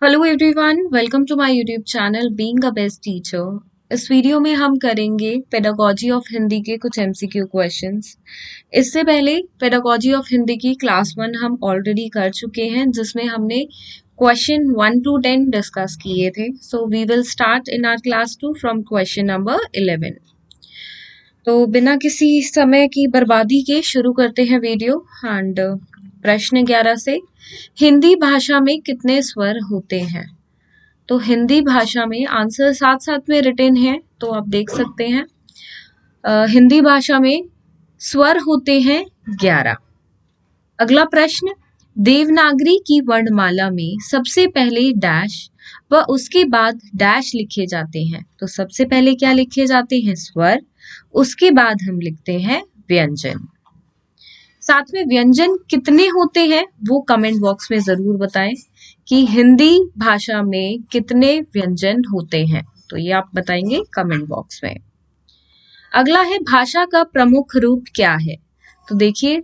Hello everyone, welcome to my YouTube channel being a best teacher. इस video में हम करेंगे पेडागोजी ऑफ हिंदी के कुछ एमसीक्यू क्वेश्चंस। इससे पहले पेडागोजी ऑफ हिंदी की क्लास 1 हम ऑलरेडी कर चुके हैं, जिसमें हमने क्वेश्चन 1 to 10 डिस्कस किए थे। So we will start in our class 2 from question number 11। तो बिना किसी समय की बर्बादी के शुरू करते हैं वीडियो। एंड प्रश्न 11 से, हिंदी भाषा में कितने स्वर होते हैं? तो हिंदी भाषा में आंसर साथ साथ में रिटन है, तो आप देख सकते हैं। हिंदी भाषा में स्वर होते हैं 11। अगला प्रश्न, देवनागरी की वर्णमाला में सबसे पहले डैश व उसके बाद डैश लिखे जाते हैं। तो सबसे पहले क्या लिखे जाते हैं? स्वर। उसके बाद हम लिखते हैं व्यंजन। साथ में व्यंजन कितने होते हैं वो कमेंट बॉक्स में जरूर बताएं कि हिंदी भाषा में कितने व्यंजन होते हैं। तो ये आप बताएंगे कमेंट बॉक्स में। अगला है, भाषा का प्रमुख रूप क्या है? तो देखिए,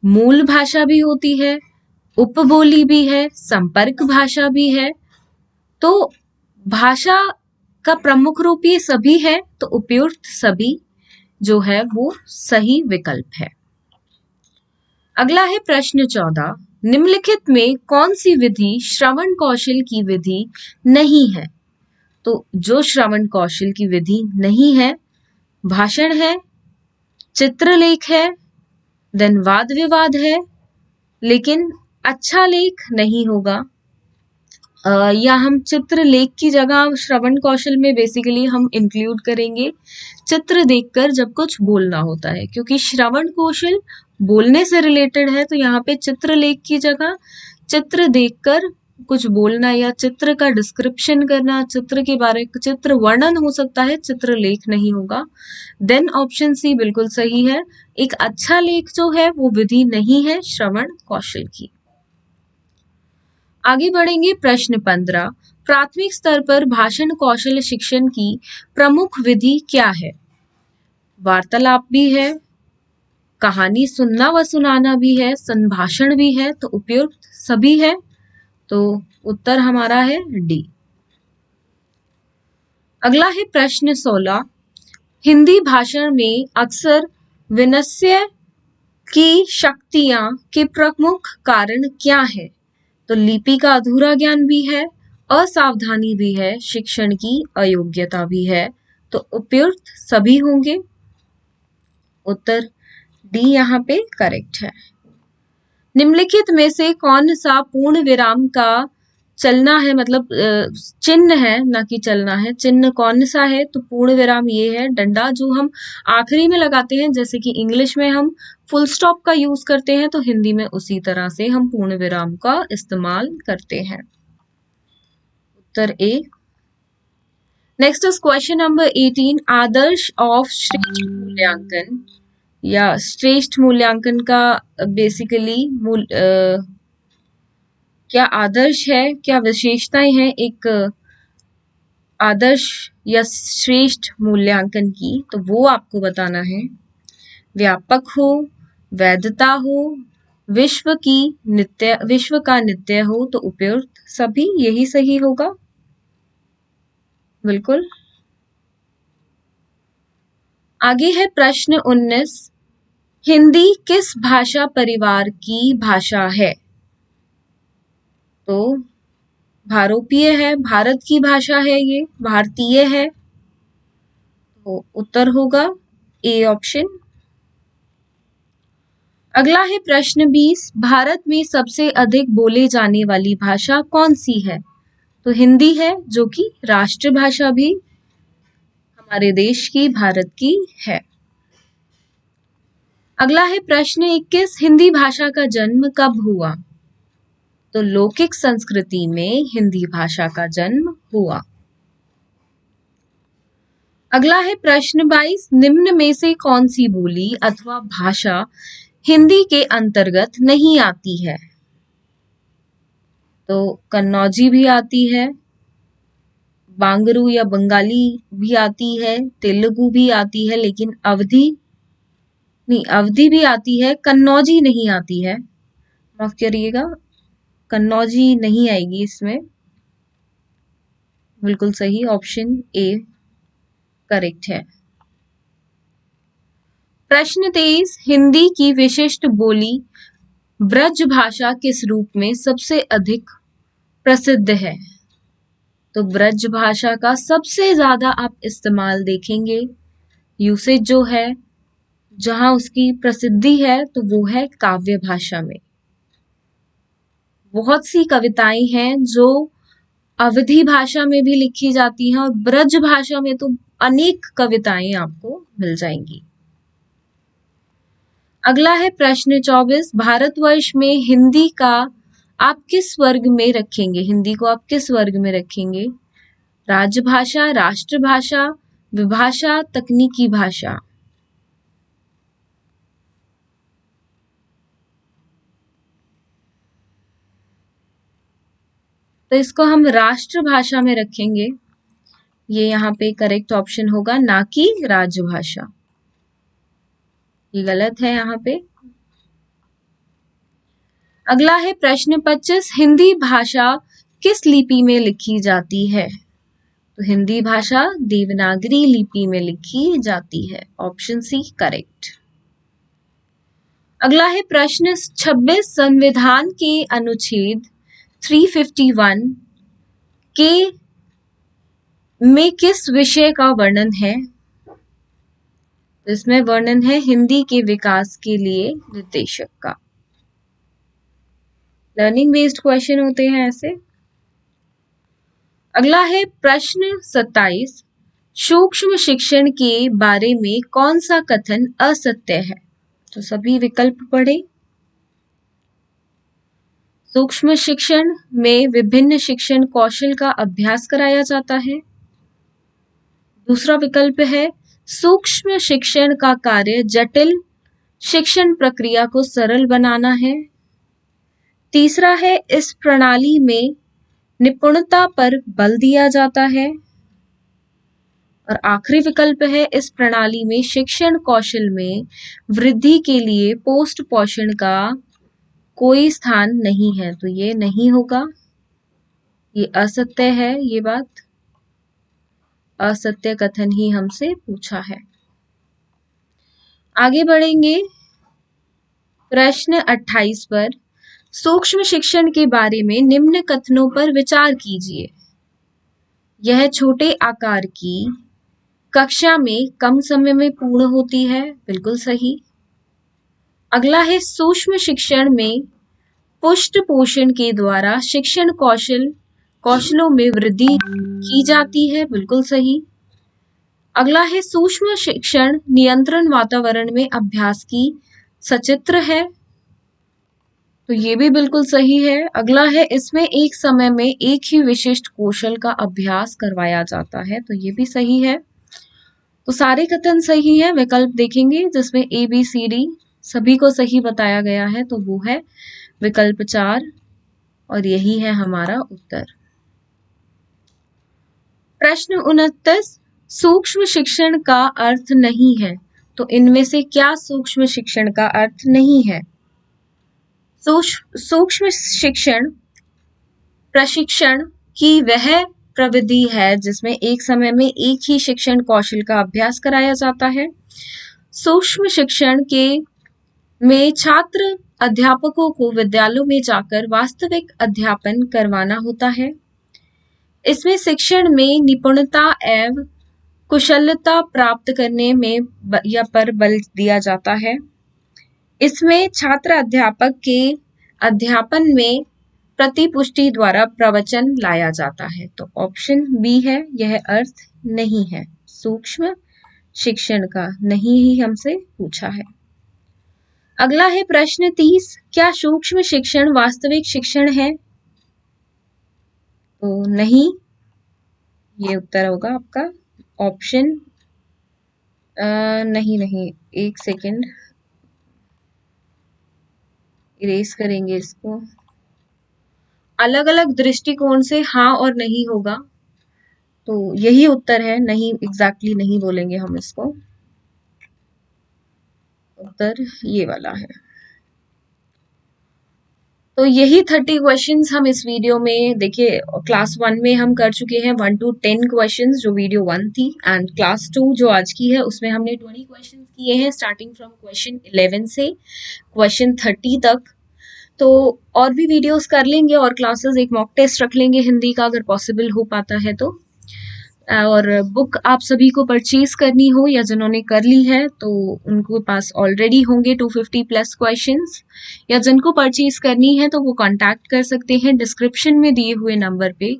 मूल भाषा भी होती है, उपबोली भी है, संपर्क भाषा भी है। तो भाषा का प्रमुख रूप ये सभी है, तो उपयुक्त सभी जो है वो सही विकल्प है। अगला है प्रश्न 14, निम्नलिखित में कौन सी विधि श्रवण कौशल की विधि नहीं है? तो जो श्रवण कौशल की विधि नहीं है, भाषण है, चित्रलेख है, देन वाद विवाद है, लेकिन अच्छा लेख नहीं होगा। या हम चित्रलेख की जगह श्रवण कौशल में बेसिकली हम इंक्लूड करेंगे चित्र देखकर जब कुछ बोलना होता है, क्योंकि श्रवण कौशल बोलने से रिलेटेड है। तो यहाँ पे चित्रलेख की जगह चित्र देखकर कुछ बोलना या चित्र का डिस्क्रिप्शन करना, चित्र के बारे चित्र वर्णन हो सकता है, चित्रलेख नहीं होगा। देन ऑप्शन सी बिल्कुल सही है। एक अच्छा लेख जो है वो विधि नहीं है श्रवण कौशल की। आगे बढ़ेंगे, प्रश्न 15, प्राथमिक स्तर पर भाषण कौशल शिक्षण की प्रमुख विधि क्या है? वार्तालाप भी है, कहानी सुनना व सुनाना भी है, संभाषण भी है, तो उपयुक्त सभी है। तो उत्तर हमारा है डी। अगला है प्रश्न 16, हिंदी भाषण में अक्सर विनस्य की शक्तियां के प्रमुख कारण क्या है? तो लिपि का अधूरा ज्ञान भी है, असावधानी भी है, शिक्षण की अयोग्यता भी है। तो उपयुक्त सभी होंगे। उत्तर डी यहाँ पे करेक्ट है। निम्नलिखित में से कौन सा पूर्ण विराम का चलना है, मतलब चिन्ह है, ना कि चलना है, चिन्ह कौन सा है? तो पूर्ण विराम ये है, डंडा जो हम आखिरी में लगाते हैं, जैसे कि इंग्लिश में हम फुल स्टॉप का यूज करते हैं, तो हिंदी में उसी तरह से हम पूर्ण विराम का इस्तेमाल करते हैं। उत्तर A. Next is question number 18, आदर्श ऑफ श्रेष्ठ मूल्यांकन या श्रेष्ठ मूल्यांकन का बेसिकली क्या आदर्श है, क्या विशेषताएं हैं एक आदर्श या श्रेष्ठ मूल्यांकन की? तो वो आपको बताना है। व्यापक हो, वैधता हो, विश्व का नित्य हो, तो उपयुक्त सभी यही सही होगा। बिल्कुल। आगे है प्रश्न 19, हिंदी किस भाषा परिवार की भाषा है? तो भारोपीय है, भारत की भाषा है, ये भारतीय है। तो उत्तर होगा ए ऑप्शन। अगला है प्रश्न 20, भारत में सबसे अधिक बोले जाने वाली भाषा कौन सी है? तो हिंदी है, जो कि राष्ट्रभाषा भी हमारे देश की, भारत की है। अगला है प्रश्न 21, हिंदी भाषा का जन्म कब हुआ? तो लौकिक संस्कृति में हिंदी भाषा का जन्म हुआ। अगला है प्रश्न 22, निम्न में से कौन सी बोली अथवा भाषा हिंदी के अंतर्गत नहीं आती है? तो कन्नौजी भी आती है, बांगरू या बंगाली भी आती है, तेलुगु भी आती है, लेकिन अवधी भी आती है, कन्नौजी नहीं आती है। माफ करिएगा, कन्नौजी नहीं आएगी इसमें। बिल्कुल सही, ऑप्शन ए करेक्ट है। प्रश्न 23, हिंदी की विशिष्ट बोली ब्रज भाषा किस रूप में सबसे अधिक प्रसिद्ध है? तो ब्रज भाषा का सबसे ज्यादा आप इस्तेमाल देखेंगे, यूसेज जो है, जहां उसकी प्रसिद्धि है तो वो है काव्य भाषा में। बहुत सी कविताएं हैं जो अवधी भाषा में भी लिखी जाती हैं और ब्रज भाषा में तो अनेक कविताएं आपको मिल जाएंगी। अगला है प्रश्न 24, भारतवर्ष में हिंदी का आप किस वर्ग में रखेंगे? हिंदी को आप किस वर्ग में रखेंगे? राजभाषा, राष्ट्रभाषा, विभाषा, तकनीकी भाषा? तो इसको हम राष्ट्रभाषा में रखेंगे। ये यहाँ पे करेक्ट ऑप्शन होगा, ना कि राजभाषा। ये गलत है यहाँ पे। अगला है प्रश्न 25, हिंदी भाषा किस लिपि में लिखी जाती है? तो हिंदी भाषा देवनागरी लिपि में लिखी जाती है, ऑप्शन सी करेक्ट। अगला है प्रश्न 26, संविधान के अनुच्छेद 351 के में किस विषय का वर्णन है? इसमें वर्णन है हिंदी के विकास के लिए निर्देशक का। लर्निंग बेस्ड क्वेश्चन होते हैं ऐसे। अगला है प्रश्न 27, सूक्ष्म शिक्षण के बारे में कौन सा कथन असत्य है? तो सभी विकल्प पढ़े। सूक्ष्म शिक्षण में विभिन्न शिक्षण कौशल का अभ्यास कराया जाता है। दूसरा विकल्प है, सूक्ष्म शिक्षण का कार्य जटिल शिक्षण प्रक्रिया को सरल बनाना है। तीसरा है, इस प्रणाली में निपुणता पर बल दिया जाता है। और आखिरी विकल्प है, इस प्रणाली में शिक्षण कौशल में वृद्धि के लिए पोस्ट पोषण का कोई स्थान नहीं है। तो ये नहीं होगा, ये असत्य है। ये बात असत्य कथन ही हमसे पूछा है। आगे बढ़ेंगे प्रश्न 28 पर, सूक्ष्म शिक्षण के बारे में निम्न कथनों पर विचार कीजिए। यह छोटे आकार की कक्षा में कम समय में पूर्ण होती है, बिल्कुल सही। अगला है, सूक्ष्म शिक्षण में पुष्ट पोषण के द्वारा शिक्षण कौशलों में वृद्धि की जाती है, बिल्कुल सही। अगला है, सूक्ष्म शिक्षण नियंत्रण वातावरण में अभ्यास की सचित्र है, तो ये भी बिल्कुल सही है। अगला है, इसमें एक समय में एक ही विशिष्ट कौशल का अभ्यास करवाया जाता है, तो ये भी सही है। तो सारे कथन सही है। विकल्प देखेंगे जिसमें ए बी सी डी सभी को सही बताया गया है, तो वो है विकल्प 4 और यही है हमारा उत्तर। प्रश्न 29, सूक्ष्म शिक्षण का अर्थ नहीं है, तो इनमें से क्या सूक्ष्म शिक्षण का अर्थ नहीं है? सूक्ष्म शिक्षण प्रशिक्षण की वह प्रविधि है जिसमें एक समय में एक ही शिक्षण कौशल का अभ्यास कराया जाता है। सूक्ष्म शिक्षण के में छात्र अध्यापकों को विद्यालयों में जाकर वास्तविक अध्यापन करवाना होता है। इसमें शिक्षण में निपुणता एवं कुशलता प्राप्त करने में पर बल दिया जाता है। इसमें छात्र अध्यापक के अध्यापन में प्रतिपुष्टि द्वारा प्रवचन लाया जाता है, तो ऑप्शन बी है, यह अर्थ नहीं है सूक्ष्म शिक्षण का, नहीं ही हमसे पूछा है। अगला है प्रश्न 30, क्या सूक्ष्म शिक्षण वास्तविक शिक्षण है? तो नहीं, ये उत्तर होगा आपका ऑप्शन नहीं, एक सेकेंड इरेज करेंगे इसको। अलग अलग दृष्टिकोण से हाँ और नहीं होगा, तो यही उत्तर है। नहीं, एग्जैक्टली नहीं बोलेंगे हम इसको, उत्तर ये वाला है। तो यही 30 क्वेश्चंस हम इस वीडियो में देखिए, क्लास 1 में हम कर चुके हैं 1 to 10 क्वेश्चंस जो वीडियो 1 थी, एंड क्लास 2 जो आज की है उसमें हमने 20 क्वेश्चंस किए हैं स्टार्टिंग फ्रॉम क्वेश्चन 11 से क्वेश्चन 30 तक। तो और भी वीडियोस कर लेंगे और क्लासेस, एक मॉक टेस्ट रख लेंगे हिंदी का अगर पॉसिबल हो पाता है तो। और बुक आप सभी को परचेज करनी हो या जिन्होंने कर ली है तो उनके पास ऑलरेडी होंगे 250 प्लस क्वेश्चंस, या जिनको परचेज करनी है तो वो कांटेक्ट कर सकते हैं डिस्क्रिप्शन में दिए हुए नंबर पे।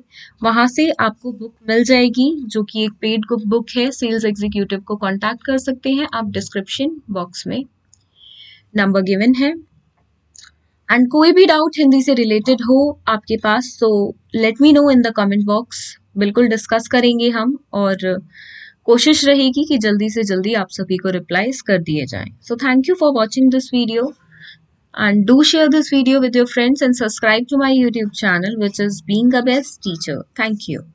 वहां से आपको बुक मिल जाएगी जो कि एक पेड बुक है। सेल्स एग्जीक्यूटिव को कांटेक्ट कर सकते हैं आप, डिस्क्रिप्शन बॉक्स में नंबर गिवन है। एंड कोई भी डाउट हिंदी से रिलेटेड हो आपके पास तो let me know in the comment box, बिल्कुल डिस्कस करेंगे हम, और कोशिश रहेगी कि जल्दी से जल्दी आप सभी को रिप्लाईज कर दिए जाएं। So thank you for watching this video and do share this video with your friends and subscribe to my YouTube channel which is Being a Best Teacher. Thank you.